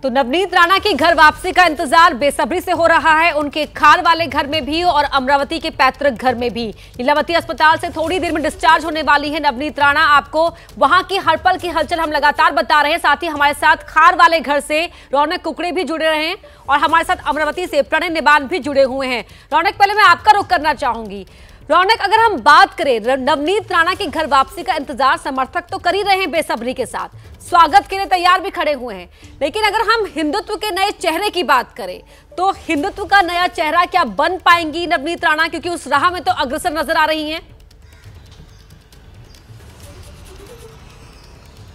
तो नवनीत राणा की घर वापसी का इंतजार बेसब्री से हो रहा है, उनके खार वाले घर में भी और अमरावती के पैतृक घर में भी। लीलावती अस्पताल से थोड़ी देर में डिस्चार्ज होने वाली है नवनीत राणा। आपको वहां की हर पल की हलचल हम लगातार बता रहे हैं। साथ ही हमारे साथ खार वाले घर से रौनक कुकड़े भी जुड़े रहे हैं और हमारे साथ अमरावती से प्रणय निबान भी जुड़े हुए हैं। रौनक, पहले मैं आपका रुख करना चाहूंगी। रौनक, अगर हम बात करें नवनीत राणा की घर वापसी का इंतजार समर्थक तो कर ही रहे हैं बेसब्री के साथ, स्वागत के लिए तैयार भी खड़े हुए हैं, लेकिन अगर हम हिंदुत्व के नए चेहरे की बात करें तो हिंदुत्व का नया चेहरा क्या बन पाएंगी नवनीत राणा, क्योंकि उस राह में तो अग्रसर नजर आ रही हैं।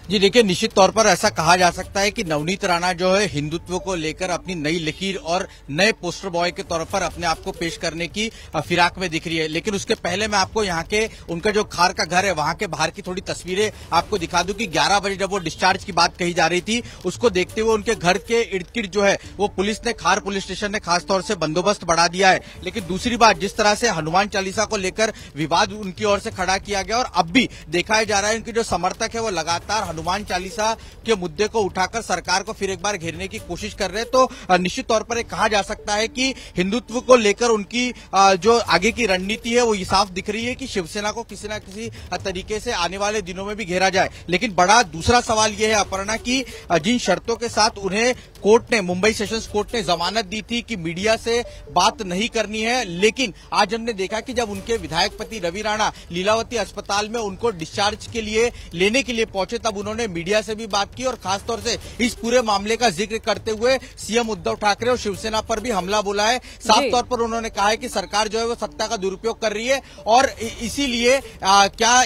जी देखिए, निश्चित तौर पर ऐसा कहा जा सकता है कि नवनीत राणा जो है हिंदुत्व को लेकर अपनी नई लकीर और नए पोस्टर बॉय के तौर पर अपने आप को पेश करने की फिराक में दिख रही है। लेकिन उसके पहले मैं आपको यहाँ के उनका जो खार का घर है वहां के बाहर की थोड़ी तस्वीरें आपको दिखा दूं कि 11 बजे जब वो डिस्चार्ज की बात कही जा रही थी, उसको देखते हुए उनके घर के इर्द गिर्द जो है वो पुलिस ने, खार पुलिस स्टेशन ने खासतौर से बंदोबस्त बढ़ा दिया है। लेकिन दूसरी बात, जिस तरह से हनुमान चालीसा को लेकर विवाद उनकी ओर से खड़ा किया गया और अब भी देखा जा रहा है उनके जो समर्थक है वो लगातार हनुमान चालीसा के मुद्दे को उठाकर सरकार को फिर एक बार घेरने की कोशिश कर रहे हैं, तो निश्चित तौर पर कहा जा सकता है कि हिंदुत्व को लेकर उनकी जो आगे की रणनीति है वो ये साफ दिख रही है कि शिवसेना को किसी न किसी तरीके से आने वाले दिनों में भी घेरा जाए। लेकिन बड़ा दूसरा सवाल यह है अपर्णा की जिन शर्तों के साथ उन्हें कोर्ट ने, मुंबई सेशंस कोर्ट ने जमानत दी थी कि मीडिया से बात नहीं करनी है, लेकिन आज हमने देखा कि जब उनके विधायक पति रवि राणा लीलावती अस्पताल में उनको डिस्चार्ज के लिए लेने के लिए पहुंचे, तब उन्होंने मीडिया से भी बात की और खासतौर से इस पूरे मामले का जिक्र करते हुए सीएम उद्धव ठाकरे और शिवसेना पर भी हमला बोला है। साफ तौर पर उन्होंने कहा है कि सरकार जो है वो सत्ता का दुरुपयोग कर रही है और इसीलिए क्या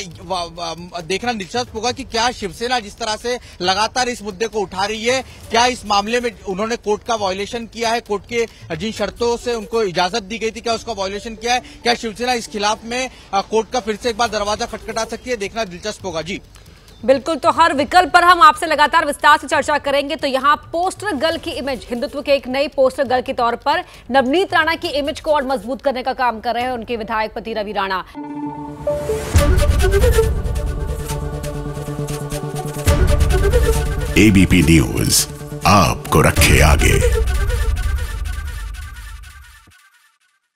देखना दिलचस्प होगा कि क्या शिवसेना जिस तरह से लगातार इस मुद्दे को उठा रही है, क्या इस मामले में उन्होंने कोर्ट का वायलेशन किया है, कोर्ट के जिन शर्तों से उनको इजाजत दी गई थी क्या उसका वायलेशन किया है, क्या शिवसेना इस खिलाफ में कोर्ट का फिर से एक बार दरवाजा खटखटा सकती है, देखना दिलचस्प होगा। जी बिल्कुल, तो हर विकल्प पर हम आपसे लगातार विस्तार से चर्चा करेंगे। तो यहाँ पोस्टर गर्ल की इमेज, हिंदुत्व के एक नई पोस्टर गर्ल के तौर पर नवनीत राणा की इमेज को और मजबूत करने का काम कर रहे हैं उनके विधायक पति रवि राणा। एबीपी न्यूज आपको रखे आगे।